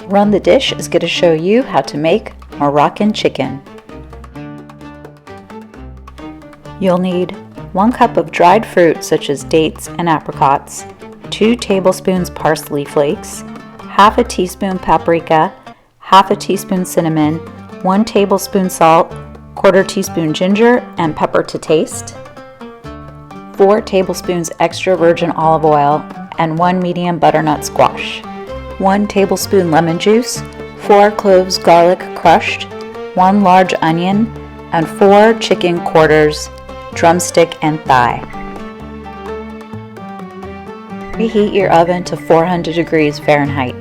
Run the Dish is going to show you how to make Moroccan chicken. You'll need 1 cup of dried fruit such as dates and apricots, 2 tablespoons parsley flakes, half a teaspoon paprika, half a teaspoon cinnamon, 1 tablespoon salt, 1/4 teaspoon ginger and pepper to taste, 4 tablespoons extra virgin olive oil, and 1 medium butternut squash, 1 tablespoon lemon juice, 4 cloves garlic crushed, 1 large onion, and 4 chicken quarters, drumstick and thigh. Preheat your oven to 400 degrees Fahrenheit.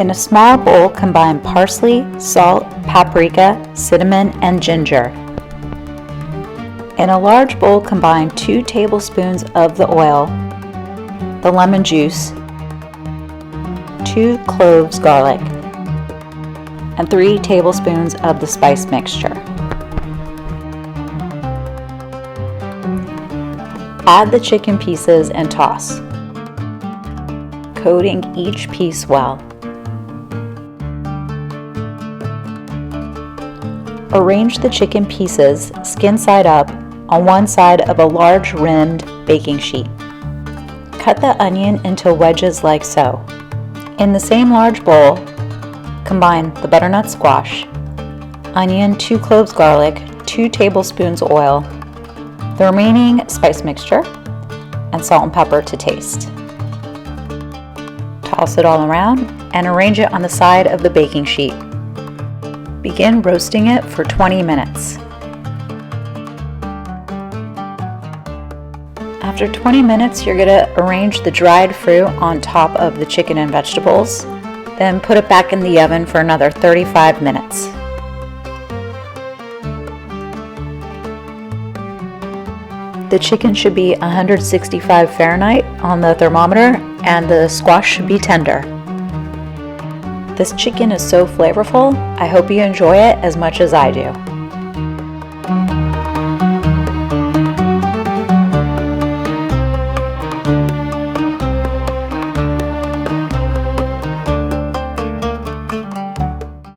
In a small bowl, combine parsley, salt, paprika, cinnamon, and ginger. In a large bowl, combine 2 tablespoons of the oil, the lemon juice, 2 cloves garlic, and 3 tablespoons of the spice mixture. Add the chicken pieces and toss, coating each piece well. Arrange the chicken pieces skin side up on one side of a large rimmed baking sheet. Cut the onion into wedges like so. In the same large bowl, combine the butternut squash, onion, 2 cloves garlic, 2 tablespoons oil, the remaining spice mixture, and salt and pepper to taste. Toss it all around and arrange it on the side of the baking sheet. Begin roasting it for 20 minutes. After 20 minutes, you're going to arrange the dried fruit on top of the chicken and vegetables, then put it back in the oven for another 35 minutes. The chicken should be 165 Fahrenheit on the thermometer, and the squash should be tender. This chicken is so flavorful. I hope you enjoy it as much as I do.